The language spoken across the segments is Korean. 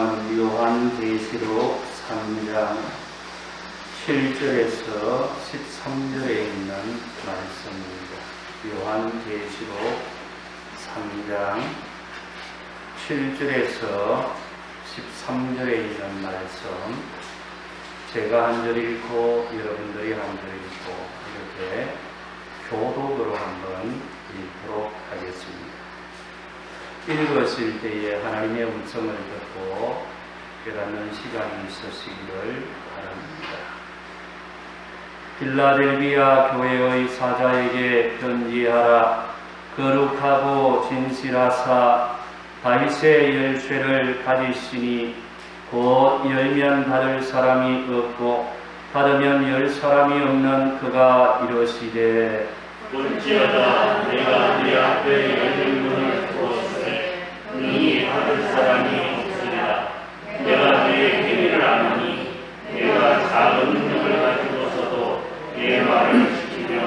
말씀은 요한계시록 3장 7절에서 13절에 있는 말씀입니다. 요한계시록 3장 7절에서 13절에 있는 말씀, 제가 한 절 읽고 여러분들이 한 절 읽고 이렇게 교독으로 한번 읽도록 하겠습니다. 읽었을 때에 하나님의 음성을 듣고 깨닫는 시간이 있으시기를 바랍니다. 필라델비아 교회의 사자에게 편지하라. 거룩하고 진실하사 다윗의 열쇠를 가지시니 곧 열면 닫을 사람이 없고 닫으면 열 사람이 없는 그가 이르시되 볼지어다 내가 네 앞에 열린 문을 두었으되 능히 닫을 사람이 없으리라. 내가 네 행위를 아노니 내가 작은 능력을 가지고서도 내 말을 지키며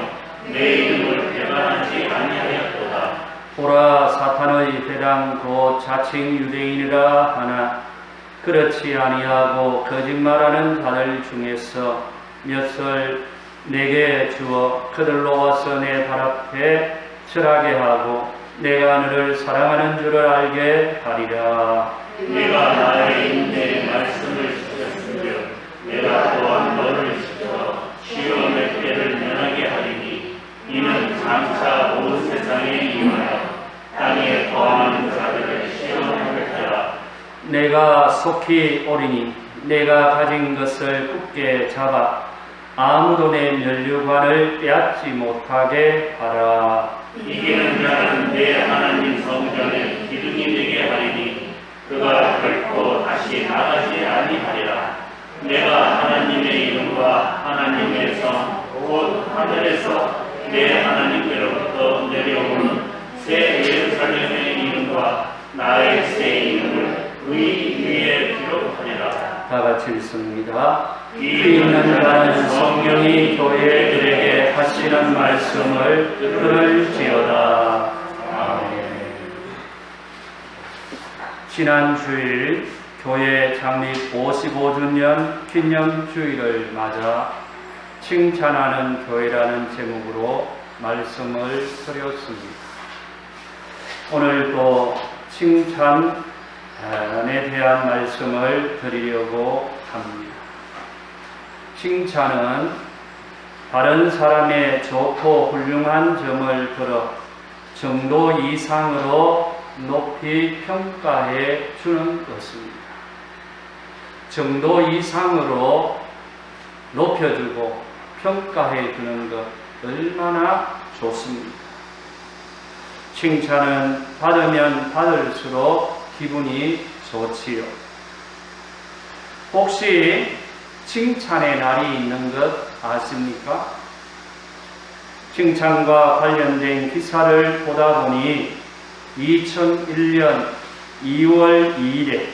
내 이름을 배반하지 아니하였도다. 보라, 사탄의 배당 곧 자칭 유대인이라 하나 그렇지 아니하고 거짓말하는 자들 중에서 몇을 내게 주어 그들로 와서 내 발 앞에 절하게 하고 내가 너를 사랑하는 줄을 알게 하리라. 내가 나의 내 말씀을 지켰으며 내가 또한 너를 지켜 시험의 때를 면하게 하리니 이는 장차 온 세상에 임하여 땅에 거하는 자들을 시험할 때라. 내가 속히 오리니 내가 가진 것을 굳게 잡아 아무도 내 면류관을 빼앗지 못하게 하라. 이기는 자는 내 하나님 성전에 기둥이 되게 하리니 그가 결코 다시 나가지 아니하리라. 내가 하나님의 이름과 하나님의 성 곧 하늘에서 내 하나님께로부터 내려오는 새 예루살렘의 이름과 나의 새 이름을 의 위에 기록하리라. 다 같이 읽습니다. 이 있는 자는 성령이 교회들에게 하시는 말씀을 들을지어다. 아멘. 지난 주일 교회 창립 55주년 기념주일을 맞아 칭찬하는 교회라는 제목으로 말씀을 드렸습니다. 오늘도 칭찬에 대한 말씀을 드리려고 합니다. 칭찬은 다른 사람의 좋고 훌륭한 점을 들어 정도 이상으로 높이 평가해 주는 것입니다. 정도 이상으로 높여주고 평가해 주는 것 얼마나 좋습니다. 칭찬은 받으면 받을수록 기분이 좋지요. 혹시 칭찬의 날이 있는 것 아십니까? 칭찬과 관련된 기사를 보다 보니 2001년 2월 2일에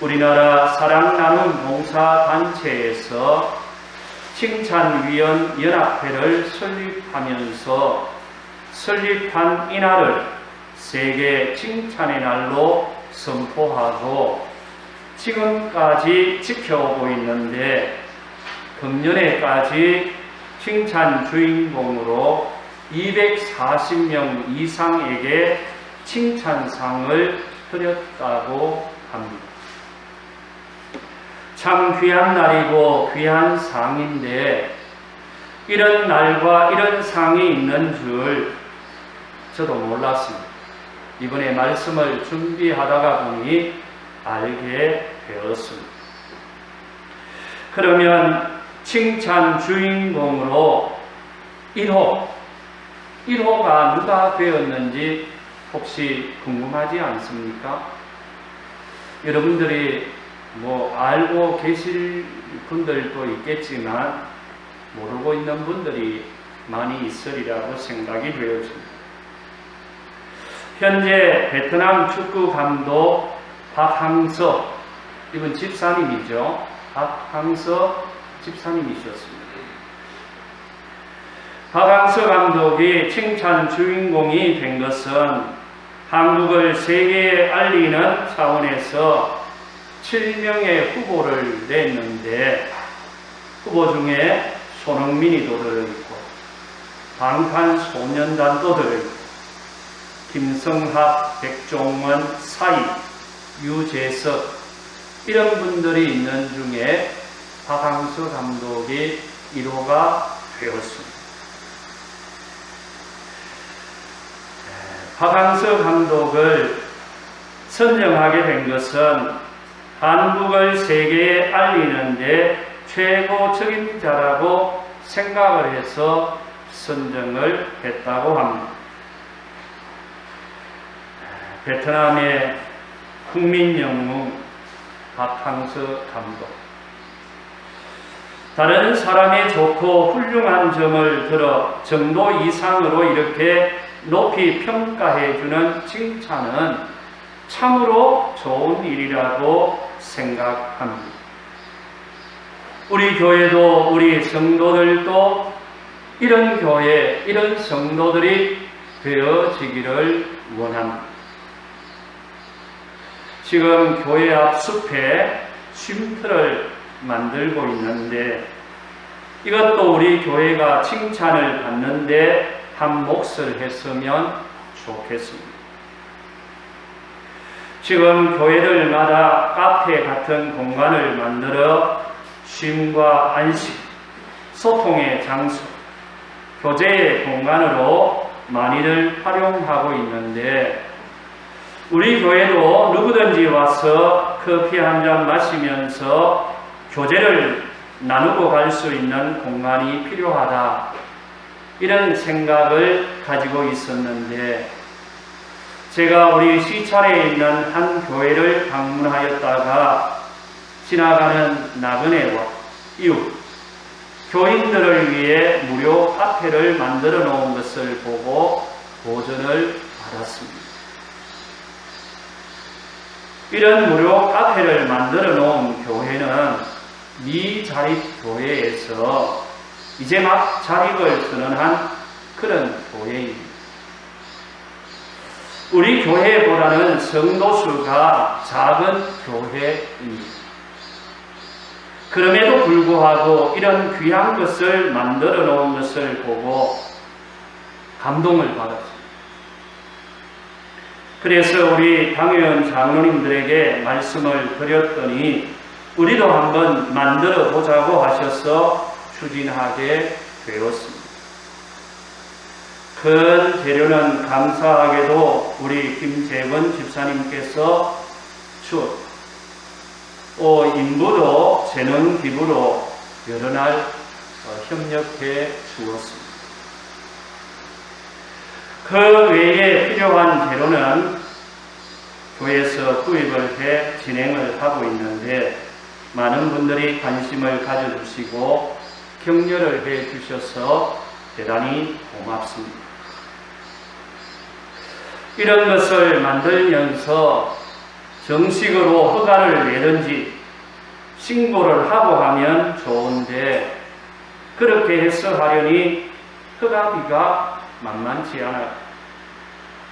우리나라 사랑나눔 봉사단체에서 칭찬위원 연합회를 설립하면서 설립한 이날을 세계 칭찬의 날로 선포하고 지금까지 지켜오고 있는데 금년에까지 칭찬 주인공으로 240명 이상에게 칭찬상을 드렸다고 합니다. 참 귀한 날이고 귀한 상인데 이런 날과 이런 상이 있는 줄 저도 몰랐습니다. 이번에 말씀을 준비하다가 보니 알게 되었습니다. 그러면 칭찬 주인공으로 1호가 누가 되었는지 혹시 궁금하지 않습니까? 여러분들이 알고 계실 분들도 있겠지만 모르고 있는 분들이 많이 있으리라고 생각이 되어집니다. 현재 베트남 축구 감독 박항서, 이분 집사님이죠. 박항서 집사님이셨습니다. 박항서 감독이 칭찬 주인공이 된 것은 한국을 세계에 알리는 차원에서 7명의 후보를 냈는데 후보 중에 손흥민이도 들어있고 방탄소년단도 들어있고 김성학, 백종원, 사이, 유재석 이런 분들이 있는 중에 박항서 감독이 1호가 되었습니다. 박항서 감독을 선정하게 된 것은 한국을 세계에 알리는데 최고 적임자라고 생각을 해서 선정을 했다고 합니다. 베트남의 국민영웅 박항서 감독. 다른 사람의 좋고 훌륭한 점을 들어 정도 이상으로 이렇게 높이 평가해주는 칭찬은 참으로 좋은 일이라고 생각합니다. 우리 교회도 우리 성도들도 이런 교회, 이런 성도들이 되어지기를 원합니다. 지금 교회 앞 숲에 쉼터를 만들고 있는데 이것도 우리 교회가 칭찬을 받는데 한 몫을 했으면 좋겠습니다. 지금 교회들마다 카페 같은 공간을 만들어 쉼과 안식, 소통의 장소, 교제의 공간으로 많이들 활용하고 있는데 우리 교회도 누구든지 와서 커피 한 잔 마시면서 교제를 나누고 갈 수 있는 공간이 필요하다. 이런 생각을 가지고 있었는데 제가 우리 시찰에 있는 한 교회를 방문하였다가 지나가는 나그네와 이웃, 교인들을 위해 무료 카페를 만들어 놓은 것을 보고 도전을 받았습니다. 이런 무료 카페를 만들어 놓은 교회는 미자립교회에서 이제 막 자립을 선언한 그런 교회입니다. 우리 교회보다는 성도수가 작은 교회입니다. 그럼에도 불구하고 이런 귀한 것을 만들어 놓은 것을 보고 감동을 받았습니다. 그래서 우리 당회원 장로님들에게 말씀을 드렸더니 우리도 한번 만들어 보자고 하셔서 추진하게 되었습니다. 큰 재료는 감사하게도 우리 김재원 집사님께서 주었습니다. 또 인부도 재능 기부로 여러 날 협력해 주었습니다. 그 외에 필요한 재료는 교회에서 구입을 해 진행을 하고 있는데 많은 분들이 관심을 가져주시고 격려를 해 주셔서 대단히 고맙습니다. 이런 것을 만들면서 정식으로 허가를 내든지 신고를 하고 하면 좋은데 그렇게 해서 하려니 허가비가 만만치 않아요.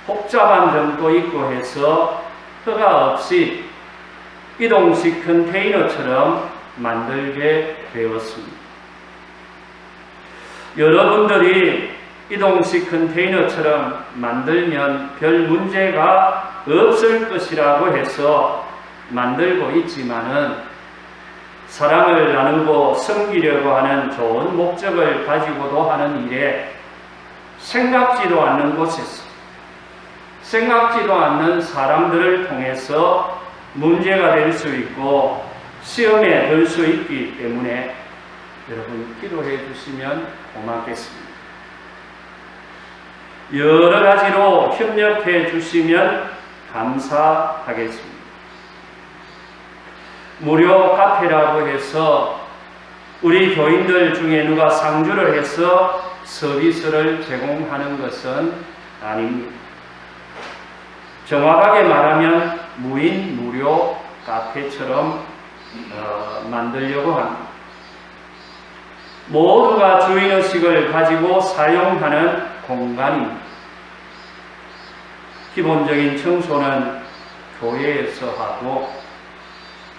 복잡한 점도 있고 해서 허가 없이 이동식 컨테이너처럼 만들게 되었습니다. 여러분들이 이동식 컨테이너처럼 만들면 별 문제가 없을 것이라고 해서 만들고 있지만은 사랑을 나누고 섬기려고 하는 좋은 목적을 가지고도 하는 일에 생각지도 않는 곳에서 생각지도 않는 사람들을 통해서 문제가 될 수 있고 시험에 들 수 있기 때문에 여러분 기도해 주시면 고맙겠습니다. 여러 가지로 협력해 주시면 감사하겠습니다. 무료 카페라고 해서 우리 교인들 중에 누가 상주를 해서 서비스를 제공하는 것은 아닙니다. 정확하게 말하면 무인 무료 카페처럼 만들려고 합니다. 모두가 주인의식을 가지고 사용하는 공간입니다. 기본적인 청소는 교회에서 하고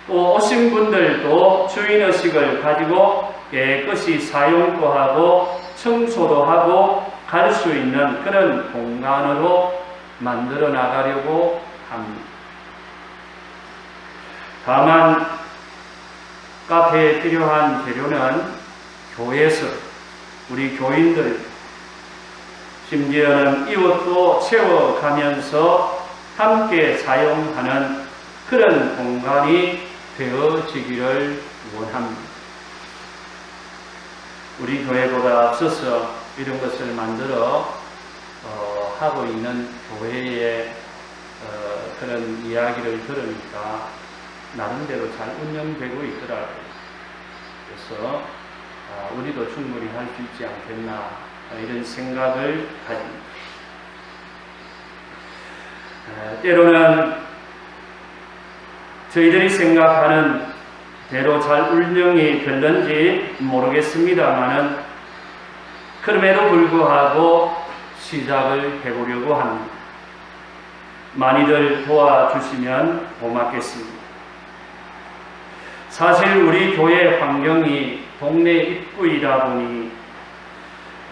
또 오신 분들도 주인의식을 가지고 깨끗이 사용도 하고 청소도 하고 갈 수 있는 그런 공간으로 만들어 나가려고 합니다. 다만 카페에 필요한 재료는 교회에서 우리 교인들 심지어는 이웃도 채워가면서 함께 사용하는 그런 공간이 되어지기를 원합니다. 우리 교회보다 앞서서 이런 것을 만들어 하고 있는 교회의 그런 이야기를 들으니까 나름대로 잘 운영되고 있더라고요. 그래서 우리도 충분히 할 수 있지 않겠나 이런 생각을 가집니다. 때로는 저희들이 생각하는 대로 잘 운영이 될는지 모르겠습니다만은 그럼에도 불구하고 시작을 해보려고 합니다. 많이들 도와주시면 고맙겠습니다. 사실 우리 교회 환경이 동네 입구이다 보니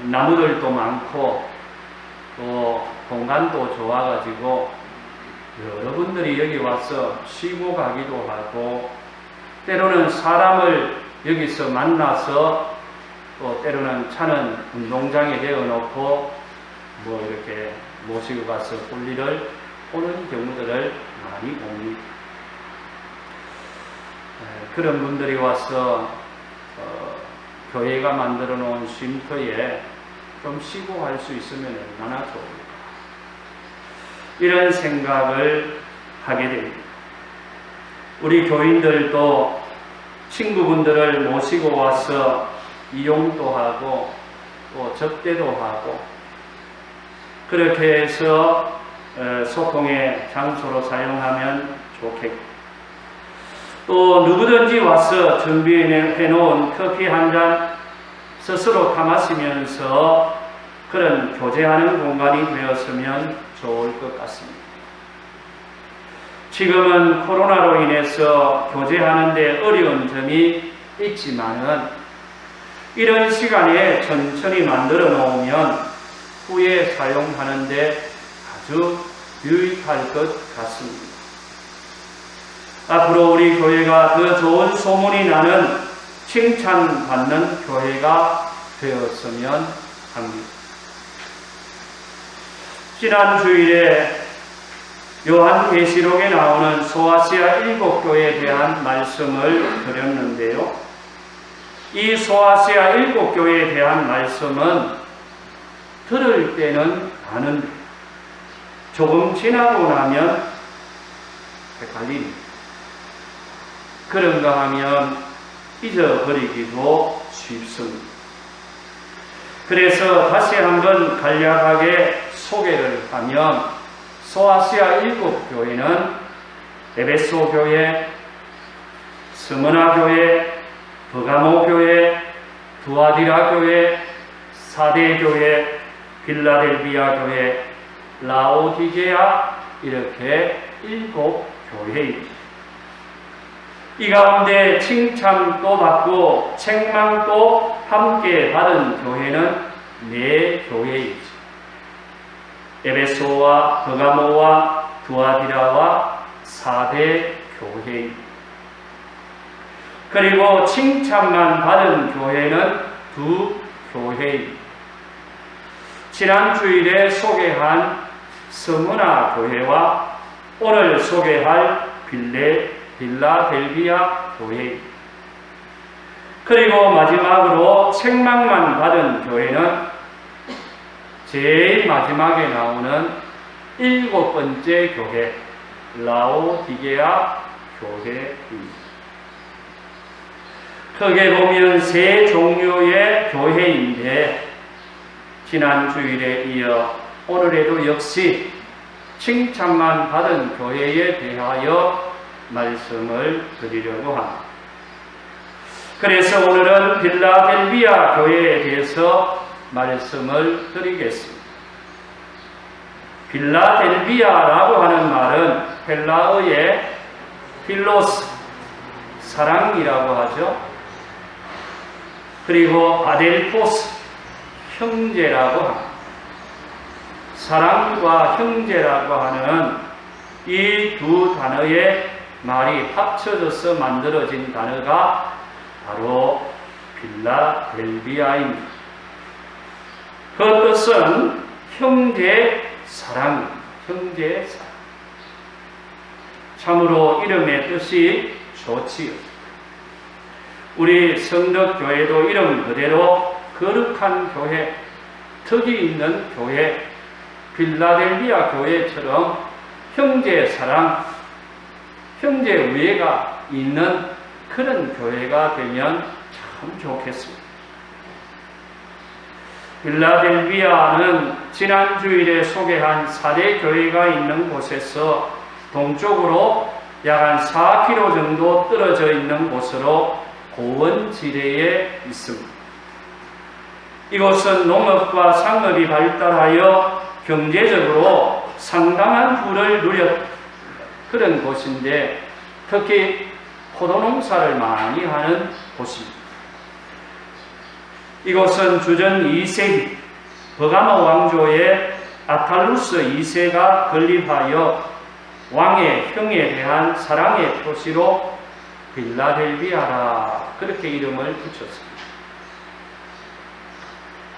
나무들도 많고 또 공간도 좋아가지고 여러분들이 여기 와서 쉬고 가기도 하고 때로는 사람을 여기서 만나서 또 때로는 차는 운동장에 대어놓고 뭐 이렇게 모시고 가서 볼일을 보는 경우들을 많이 봅니다. 그런 분들이 와서 교회가 만들어 놓은 쉼터에 좀 쉬고 갈 수 있으면 얼마나 좋을까. 이런 생각을 하게 됩니다. 우리 교인들도 친구분들을 모시고 와서 이용도 하고 또 접대도 하고 그렇게 해서 소통의 장소로 사용하면 좋겠고 또 누구든지 와서 준비해 놓은 커피 한 잔 스스로 타 마시면서 그런 교제하는 공간이 되었으면 좋을 것 같습니다. 지금은 코로나로 인해서 교제하는 데 어려운 점이 있지만은 이런 시간에 천천히 만들어 놓으면 후에 사용하는 데 아주 유익할 것 같습니다. 앞으로 우리 교회가 더 좋은 소문이 나는 칭찬받는 교회가 되었으면 합니다. 지난 주일에 요한계시록에 나오는 소아시아 7교회에 대한 말씀을 드렸는데요. 이 소아시아 7교회에 대한 말씀은 들을 때는 아는데 조금 지나고 나면 헷갈립니다. 그런가 하면 잊어버리기도 쉽습니다. 그래서 다시 한번 간략하게 소개를 하면 소아시아 7교회는 에베소 교회, 스무나 교회, 버가모 교회, 두아디라 교회, 사대 교회, 빌라델비아 교회, 라오디게아 이렇게 7교회입니다. 이 가운데 칭찬도 받고 책망도 함께 받은 교회는 4교회이지. 에베소와 버가모와 두아디라와 사대 교회입니다. 그리고 칭찬만 받은 교회는 2교회입니다. 지난 주일에 소개한 스무나 교회와 오늘 소개할 빌라델비아 교회입니다. 그리고 마지막으로 책망만 받은 교회는 제일 마지막에 나오는 7번째 교회, 라오디게아 교회입니다. 크게 보면 3종류의 교회인데 지난 주일에 이어 오늘에도 역시 칭찬만 받은 교회에 대하여 말씀을 드리려고 합니다. 그래서 오늘은 빌라델비아 교회에 대해서 말씀을 드리겠습니다. 빌라델비아라고 하는 말은 헬라어의 필로스, 사랑이라고 하죠. 그리고 아델포스, 형제라고 합니다. 사랑과 형제라고 하는 이 두 단어의 말이 합쳐져서 만들어진 단어가 바로 필라델비아입니다. 그 뜻은 형제 사랑입니다. 형제 사랑. 참으로 이름의 뜻이 좋지요. 우리 성덕교회도 이름 그대로 거룩한 교회, 덕이 있는 교회, 필라델비아 교회처럼 형제 사랑, 형제 우애가 있는 그런 교회가 되면 참 좋겠습니다. 필라델비아는 지난 주일에 소개한 4대 교회가 있는 곳에서 동쪽으로 약 한 4km 정도 떨어져 있는 곳으로 고원지대에 있습니다. 이곳은 농업과 상업이 발달하여 경제적으로 상당한 부를 누렸 그런 곳인데 특히 포도 농사를 많이 하는 곳입니다. 이곳은 주전 2세기 버가모 왕조의 아탈루스 2세가 건립하여 왕의 형에 대한 사랑의 표시로 필라델비아라 그렇게 이름을 붙였습니다.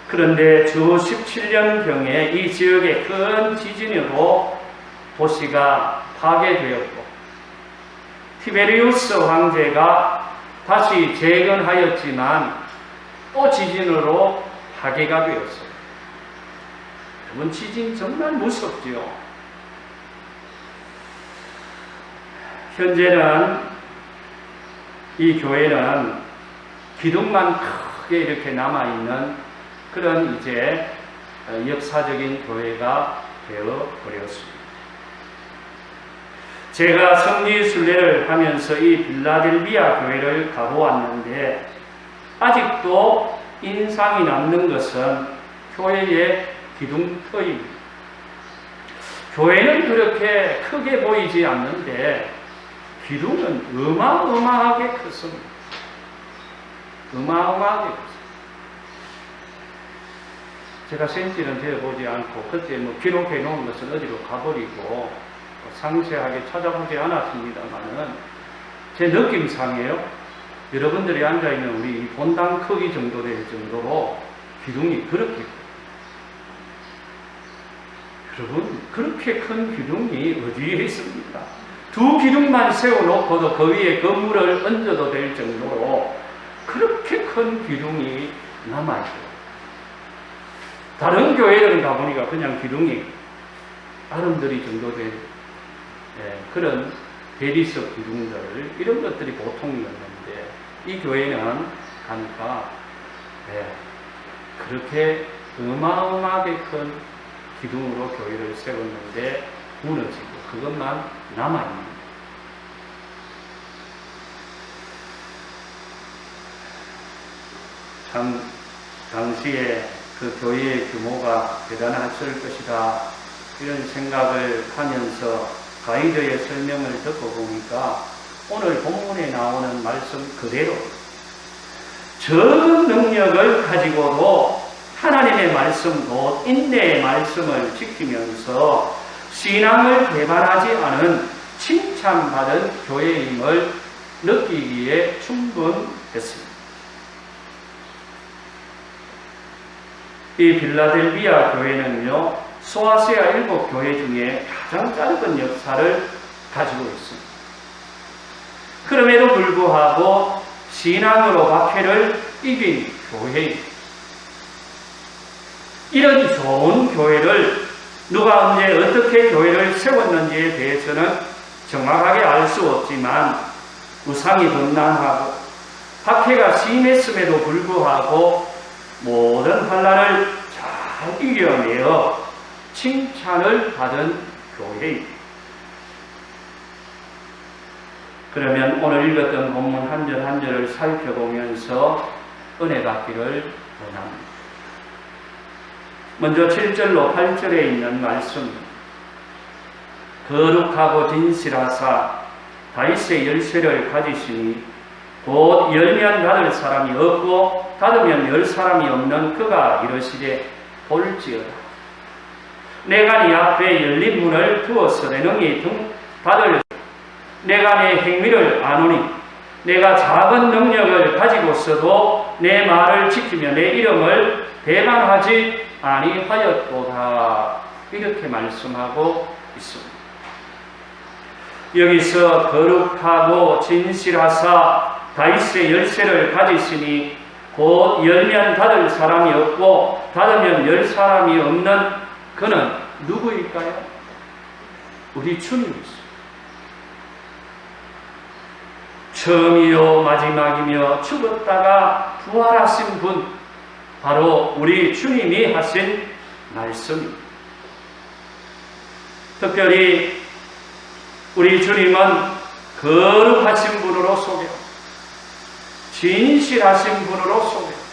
그런데 주 17년경에 이 지역의 큰 지진으로 도시가 파괴되었고 티베리우스 황제가 다시 재건하였지만 또 지진으로 파괴가 되었어요. 여러분, 지진 정말 무섭지요. 현재는 이 교회는 기둥만 크게 이렇게 남아있는 그런 이제 역사적인 교회가 되어버렸습니다. 제가 성지순례를 하면서 이 필라델비아 교회를 가보았는데 아직도 인상이 남는 것은 교회의 기둥터입니다. 교회는 그렇게 크게 보이지 않는데 기둥은 어마어마하게 컸습니다. 어마어마하게 컸습니다. 제가 센치는 재어보지 않고 그때 기록해 놓은 것은 어디로 가버리고 상세하게 찾아보지 않았습니다만은 제 느낌상이에요. 여러분들이 앉아있는 우리 본당 크기 정도 될 정도로 기둥이 그렇게 커요. 여러분, 그렇게 큰 기둥이 어디에 있습니까? 두 기둥만 세워놓고도 그 위에 건물을 얹어도 될 정도로 그렇게 큰 기둥이 남아있어요. 다른 교회들은 가보니까 그냥 기둥이 아름드리 정도 된 그런 대리석 기둥들 이런 것들이 보통이었는데 이 교회는 가니까 그렇게 어마어마하게 큰 기둥으로 교회를 세웠는데 무너지고 그것만 남아있는 참 당시에 그 교회의 규모가 대단했을 것이다 이런 생각을 하면서 가이드의 설명을 듣고 보니까 오늘 본문에 나오는 말씀 그대로 전 능력을 가지고도 하나님의 말씀 곧 인내의 말씀을 지키면서 신앙을 개발하지 않은 칭찬받은 교회임을 느끼기에 충분했습니다. 이 필라델비아 교회는요, 소아시아 7교회 중에 가장 짧은 역사를 가지고 있습니다. 그럼에도 불구하고 신앙으로 박해를 이긴 교회입니다. 이런 좋은 교회를 누가 언제 어떻게 교회를 세웠는지에 대해서는 정확하게 알 수 없지만 우상이 번난하고 박해가 심했음에도 불구하고 모든 환난을 잘 이겨내어 칭찬을 받은 교회입니다. 그러면 오늘 읽었던 본문 한 절 한 절을 살펴보면서 은혜 받기를 원합니다. 먼저 7절로 8절에 있는 말씀, 거룩하고 진실하사 다윗의 열쇠를 가지시니 곧 열면 닫을 사람이 없고 닫으면 열 사람이 없는 그가 이르시되 볼지어다. 내가 네 앞에 열린 문을 두어서 내 능히 닫을 내가 내 행위를 아노니 내가 작은 능력을 가지고서도 내 말을 지키며 내 이름을 배반하지 아니하였도다. 이렇게 말씀하고 있습니다. 여기서 거룩하고 진실하사 다윗의 열쇠를 가지시니 곧 열면 닫을 사람이 없고 닫으면 열 사람이 없는 그는 누구일까요? 우리 주님이십니다. 처음이요 마지막이며 죽었다가 부활하신 분, 바로 우리 주님이 하신 말씀입니다. 특별히 우리 주님은 거룩하신 분으로 소개하고 진실하신 분으로 소개하고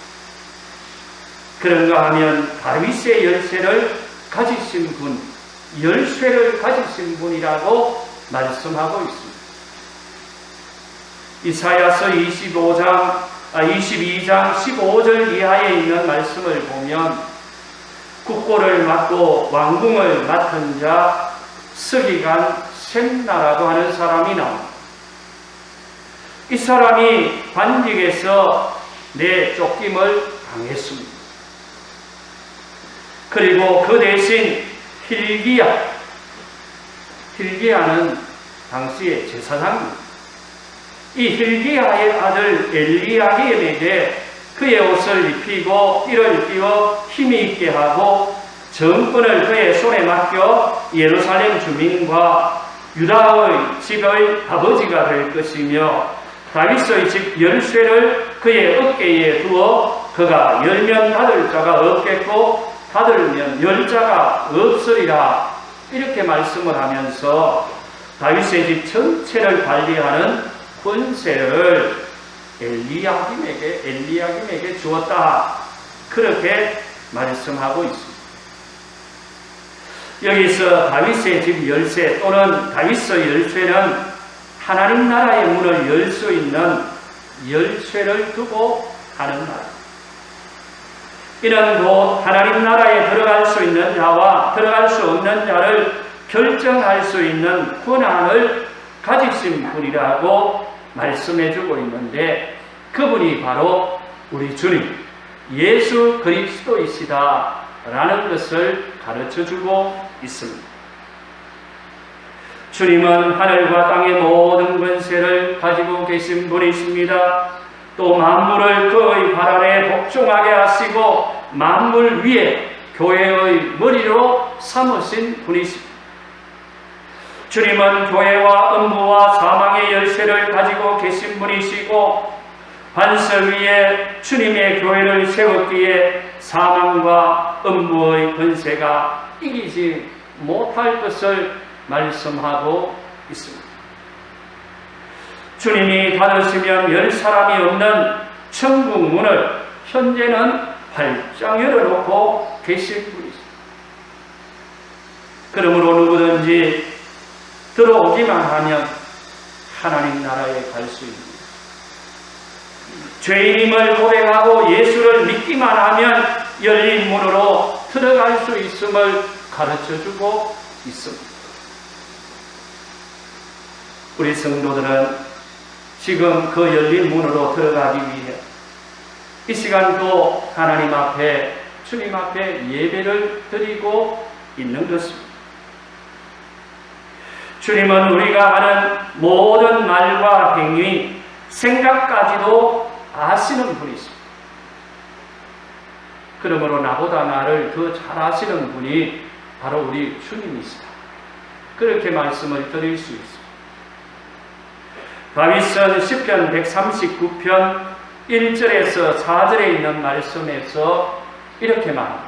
그런가 하면 다윗의 열쇠를 가지신 분, 열쇠를 가지신 분이라고 말씀하고 있습니다. 이사야서 22장 15절 이하에 있는 말씀을 보면 국고를 맡고 왕궁을 맡은 자 서기관 셈나라고 하는 사람이 나옵니다. 이 사람이 관직에서 내쫓김을 당했습니다. 그리고 그 대신 hil기야는 당시의 제사장입니다. 이 hil기야의 아들 엘리야김에게 그의 옷을 입히고 띠를 띄워 힘이 있게 하고 정권을 그의 손에 맡겨 예루살렘 주민과 유다의 집의 아버지가 될 것이며 다윗의 집 열쇠를 그의 어깨에 두어 그가 열면 닫을 자가 없겠고 닫으면 열 자가 없으리라. 이렇게 말씀을 하면서 다윗의 집 전체를 관리하는 권세를 엘리야김에게 주었다. 그렇게 말씀하고 있습니다. 여기서 다윗의 집 열쇠 또는 다윗의 열쇠는 하나님 나라의 문을 열 수 있는 열쇠를 두고 하는 말. 이는 곧 하나님 나라에 들어갈 수 있는 자와 들어갈 수 없는 자를 결정할 수 있는 권한을 가지신 분이라고 말씀해주고 있는데 그분이 바로 우리 주님 예수 그리스도이시다 라는 것을 가르쳐주고 있습니다. 주님은 하늘과 땅의 모든 권세를 가지고 계신 분이십니다. 또 만물을 그의 발 아래 복종하게 하시고 만물 위에 교회의 머리로 삼으신 분이십니다. 주님은 교회와 음부와 사망의 열쇠를 가지고 계신 분이시고 반석 위에 주님의 교회를 세웠기에 사망과 음부의 권세가 이기지 못할 것을 말씀하고 있습니다. 주님이 닫으시면 열 사람이 없는 천국 문을 현재는 활짝 열어놓고 계신 분이십니다. 그러므로 누구든지 들어오기만 하면 하나님 나라에 갈 수 있습니다. 죄인임을 고백하고 예수를 믿기만 하면 열린 문으로 들어갈 수 있음을 가르쳐주고 있습니다. 우리 성도들은 지금 그 열린 문으로 들어가기 위해 이 시간도 하나님 앞에 주님 앞에 예배를 드리고 있는 것입니다. 주님은 우리가 하는 모든 말과 행위, 생각까지도 아시는 분이십니다. 그러므로 나보다 나를 더 잘 아시는 분이 바로 우리 주님이시다. 그렇게 말씀을 드릴 수 있습니다. 다윗은 시편 139편 1절에서 4절에 있는 말씀에서 이렇게 말합니다.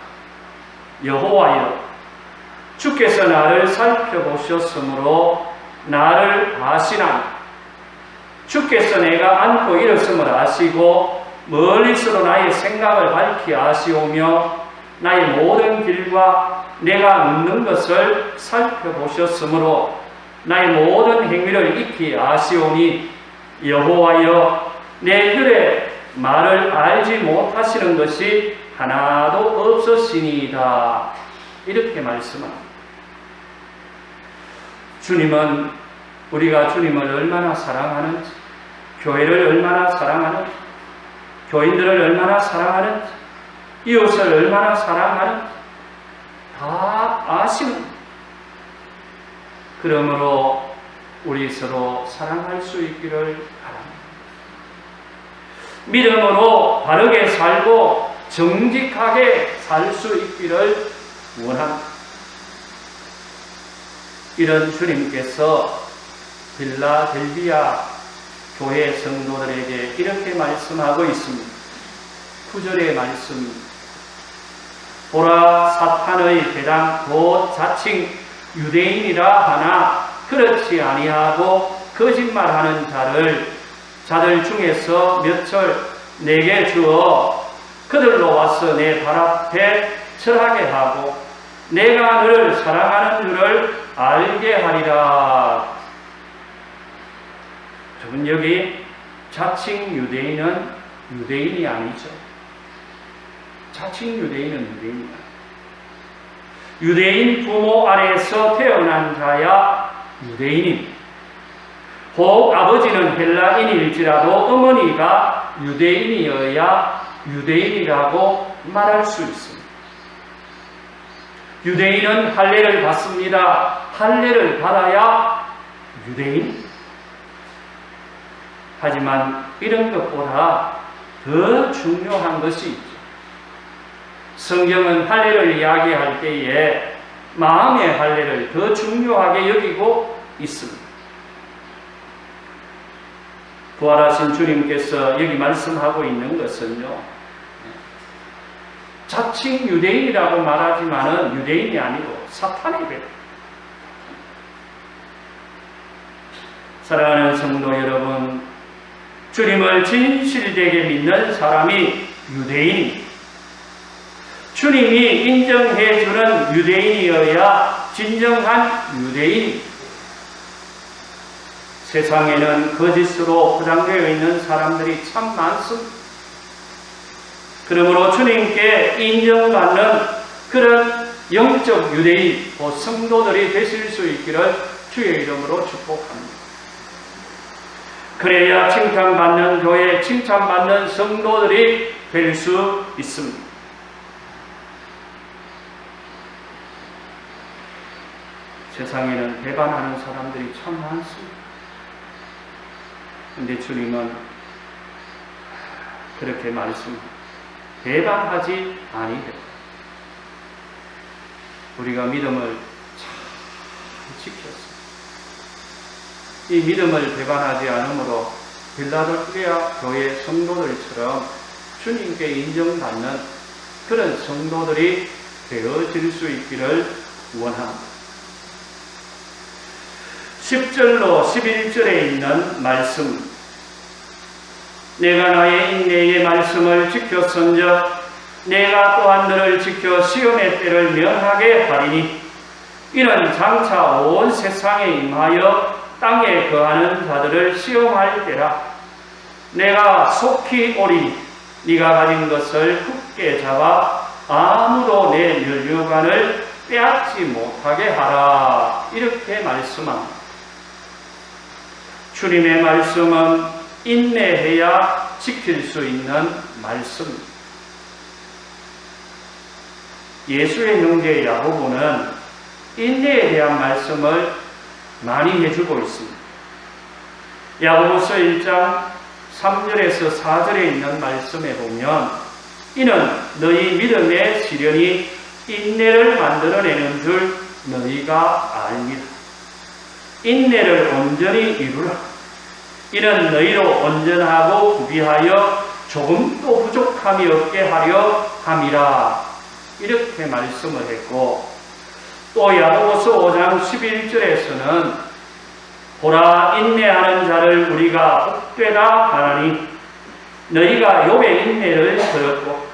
여호와여, 주께서 나를 살펴보셨으므로 나를 아시나니 주께서 내가 안고 일었음을 아시고 멀리서도 나의 생각을 밝히 아시오며 나의 모든 길과 내가 눕는 것을 살펴보셨으므로 나의 모든 행위를 익히 아시오니 여호와여 내 글의 말을 알지 못하시는 것이 하나도 없으시니이다. 이렇게 말씀합니다. 주님은 우리가 주님을 얼마나 사랑하는지, 교회를 얼마나 사랑하는지, 교인들을 얼마나 사랑하는지, 이웃을 얼마나 사랑하는지 다 아시는. 그러므로 우리 서로 사랑할 수 있기를 바랍니다. 믿음으로 바르게 살고 정직하게 살 수 있기를 원합니다. 이런 주님께서 빌라델비아 교회 성도들에게 이렇게 말씀하고 있습니다. 9절의 말씀입니다. 보라, 사탄의 대당 곧 자칭 유대인이라 하나 그렇지 아니하고 거짓말하는 자들 중에서 몇철 내게 주어 그들로 와서 내 발 앞에 절하게 하고 내가 너를 사랑하는 줄을 알게 하리라. 여러분, 여기 자칭 유대인은 유대인이 아니죠. 자칭 유대인은 유대인이 아니죠. 유대인 부모 아래에서 태어난 자야 유대인입니다. 혹 아버지는 헬라인일지라도 어머니가 유대인이어야 유대인이라고 말할 수 있습니다. 유대인은 할례를 받습니다. 할례를 받아야 유대인. 하지만 이런 것보다 더 중요한 것이 있죠. 성경은 할례를 이야기할 때에 마음의 할례를 더 중요하게 여기고 있습니다. 부활하신 주님께서 여기 말씀하고 있는 것은요, 자칭 유대인이라고 말하지만은 유대인이 아니고 사탄이 돼요. 사랑하는 성도 여러분, 주님을 진실되게 믿는 사람이 유대인입니다. 주님이 인정해주는 유대인이어야 진정한 유대인입니다. 세상에는 거짓으로 포장되어 있는 사람들이 참 많습니다. 그러므로 주님께 인정받는 그런 영적 유대인, 성도들이 되실 수 있기를 주의 이름으로 축복합니다. 그래야 칭찬받는 교회, 칭찬받는 성도들이 될 수 있습니다. 세상에는 배반하는 사람들이 참 많습니다. 근데 주님은 그렇게 말씀합니다. 배반하지 아니하라. 우리가 믿음을 잘 지켰습니다. 이 믿음을 배반하지 않으므로 빌라델비아 교회 성도들처럼 주님께 인정받는 그런 성도들이 되어질 수 있기를 원합니다. 10절로 11절에 있는 말씀, 내가 나의 인내의 말씀을 지켰은즉 내가 또한 너를 지켜 시험의 때를 면하게 하리니 이는 장차 온 세상에 임하여 땅에 거하는 자들을 시험할 때라. 내가 속히 오리니 네가 가진 것을 굳게 잡아 아무도 내 면류관을 빼앗지 못하게 하라. 이렇게 말씀합니다. 주님의 말씀은 인내해야 지킬 수 있는 말씀입니다. 예수의 형제 야고보는 인내에 대한 말씀을 많이 해주고 있습니다. 야고보서 1장 3절에서 4절에 있는 말씀에 보면 이는 너희 믿음의 시련이 인내를 만들어내는 줄 너희가 압니다. 인내를 온전히 이루라. 이는 너희로 온전하고 구비하여 조금도 부족함이 없게 하려 함이라. 이렇게 말씀을 했고, 또 야고보서 5장 11절에서는 보라, 인내하는 자를 우리가 복되다 하나니 너희가 욥의 인내를 들었고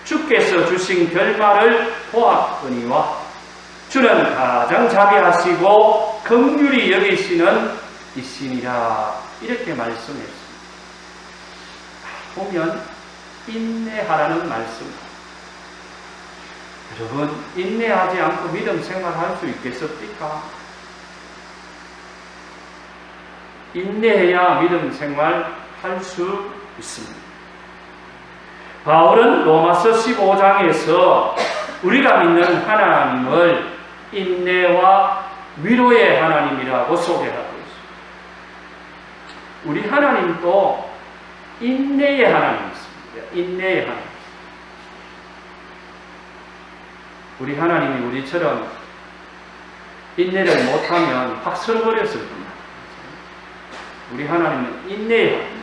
주께서 주신 결말을 보았거니와 주는 가장 자비하시고 긍휼히 여기시는 이시니라. 이렇게 말씀했습니다. 보면 인내하라는 말씀. 여러분, 인내하지 않고 믿음 생활할 수 있겠습니까? 인내해야 믿음 생활할 수 있습니다. 바울은 로마서 15장에서 우리가 믿는 하나님을 인내와 위로의 하나님이라고 소개하고 있습니다. 우리 하나님도 인내의 하나님이십니다. 인내의 하나님. 우리 하나님이 우리처럼 인내를 못하면 확 설버렸을 겁니다. 우리 하나님은 인내의 하나님.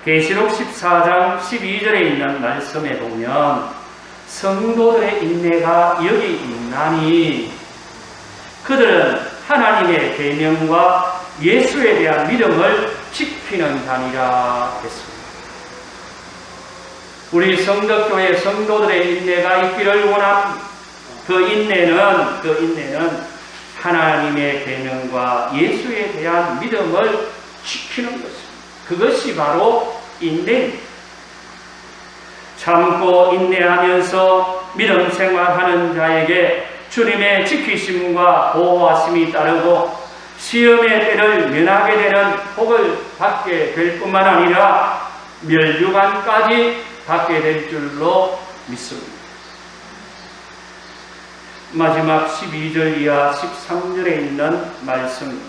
계시록 14장 12절에 있는 말씀에 보면 성도들의 인내가 여기 있나니 그들은 하나님의 계명과 예수에 대한 믿음을 지키는 자니라 했습니다. 우리 성덕교회 성도들의 인내가 있기를 원합니다. 그 인내는 하나님의 계명과 예수에 대한 믿음을 지키는 것입니다. 그것이 바로 인내입니다. 참고 인내하면서 믿음 생활하는 자에게 주님의 지키심과 보호하심이 따르고 시험의 때를 면하게 되는 복을 받게 될 뿐만 아니라 멸류관까지 받게 될 줄로 믿습니다. 마지막 12절 이하 13절에 있는 말씀.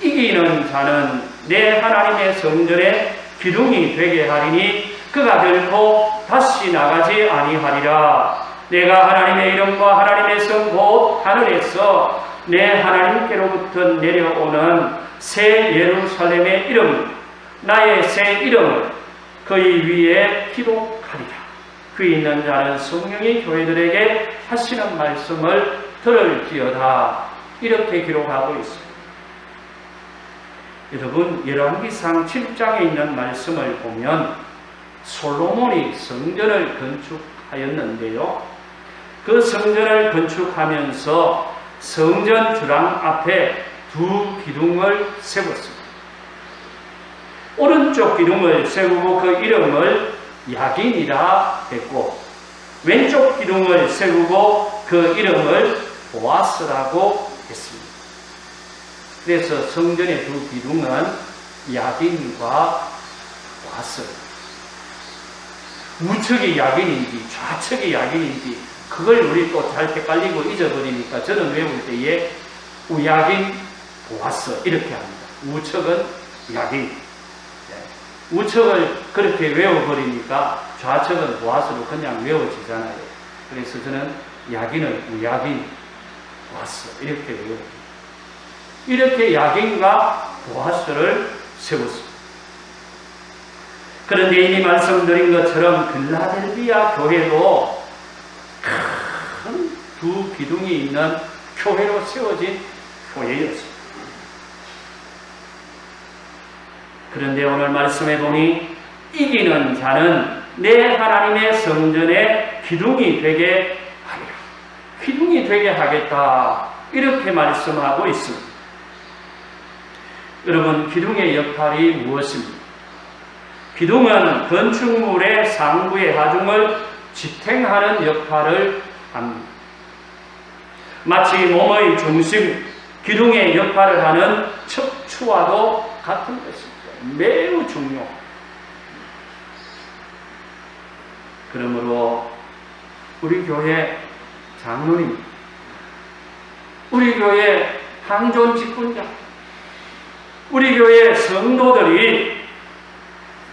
이기는 자는 내 하나님의 성전에 기둥이 되게 하리니 그가 결코 다시 나가지 아니하리라. 내가 하나님의 이름과 하나님의 성 곧 하늘에서 내 하나님께로부터 내려오는 새 예루살렘의 이름, 나의 새 이름을 그의 위에 기록하리라. 그 있는 자는 성령이 교회들에게 하시는 말씀을 들을지어다. 이렇게 기록하고 있습니다. 여러분, 열왕기상 7장에 있는 말씀을 보면 솔로몬이 성전을 건축하였는데요. 그 성전을 건축하면서 성전 주랑 앞에 두 기둥을 세웠습니다. 오른쪽 기둥을 세우고 그 이름을 야긴이라 했고, 왼쪽 기둥을 세우고 그 이름을 보아스라고 했습니다. 그래서 성전의 두 기둥은 야긴과 보아스. 우측이 야긴인지 좌측이 야긴인지 그걸 우리 또 잘 헷갈리고 잊어버리니까 저는 외울 때에 우야긴, 보아스 이렇게 합니다. 우측은 야긴. 우측을 그렇게 외워버리니까 좌측은 보아스로 그냥 외워지잖아요. 그래서 저는 야긴을 우야긴, 보아스 이렇게 외웁니다. 이렇게 야긴과 보아스를 세웠습니다. 그런데 이미 말씀드린 것처럼 빌라델비아 교회도 큰 두 기둥이 있는 교회로 세워진 교회였습니다. 그런데 오늘 말씀해 보니 이기는 자는 내 하나님의 성전에 기둥이 되게 하리라. 기둥이 되게 하겠다. 이렇게 말씀하고 있습니다. 여러분, 기둥의 역할이 무엇입니까? 기둥은 건축물의 상부의 하중을 지탱하는 역할을 합니다. 마치 몸의 중심, 기둥의 역할을 하는 척추와도 같은 것입니다. 매우 중요합니다. 그러므로 우리 교회 장로님, 우리 교회 항존 직분자, 우리 교회 성도들이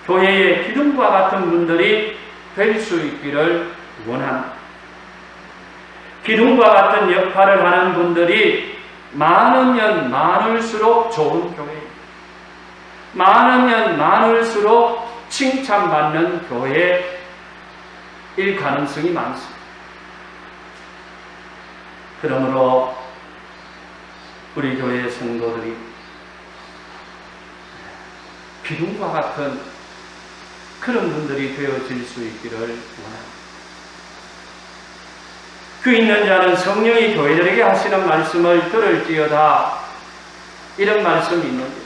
교회의 기둥과 같은 분들이 될 수 있기를 원합니다. 기둥과 같은 역할을 하는 분들이 많으면 많을수록 좋은 교회입니다. 많으면 많을수록 칭찬받는 교회일 가능성이 많습니다. 그러므로 우리 교회 성도들이 기둥과 같은 그런 분들이 되어질 수 있기를 원합니다. 그 있는 자는 성령이 교회들에게 하시는 말씀을 들을지어다. 이런 말씀이 있는데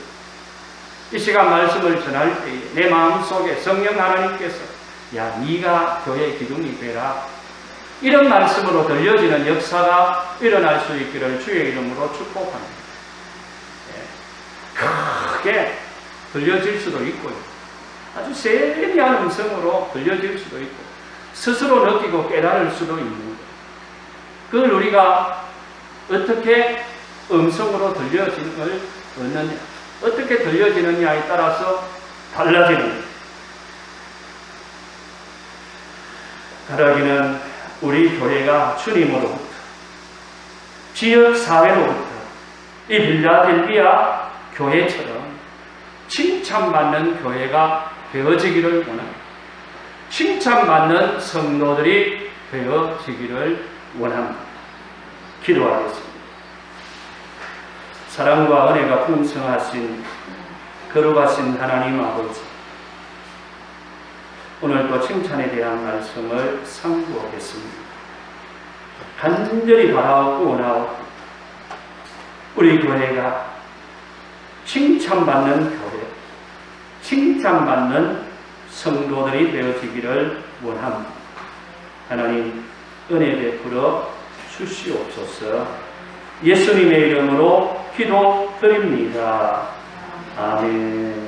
이 시간 말씀을 전할 때에 내 마음속에 성령 하나님께서 야 네가 교회의 기둥이 되라 이런 말씀으로 들려지는 역사가 일어날 수 있기를 주의 이름으로 축복합니다. 크게 들려질 수도 있고요. 아주 세미한 음성으로 들려질 수도 있고 스스로 느끼고 깨달을 수도 있는 거예요. 그걸 우리가 어떻게 음성으로 들려지는 걸 얻느냐, 어떻게 들려지느냐에 따라서 달라지는 거예요. 바라기는 우리 교회가 주님으로부터, 지역사회로부터 이 빌라델비아 교회처럼 칭찬받는 교회가 되어지기를 원합니다. 칭찬받는 성도들이 되어지기를 원합니다. 기도하겠습니다. 사랑과 은혜가 풍성하신 거룩하신 하나님 아버지, 오늘 또 칭찬에 대한 말씀을 상고하겠습니다. 간절히 바라옵고 원하옵고 우리 교회가 칭찬받는 교회, 칭찬받는 성도들이 되어지기를 원합니다. 하나님 은혜 베풀어 주시옵소서. 예수님의 이름으로 기도드립니다. 아멘.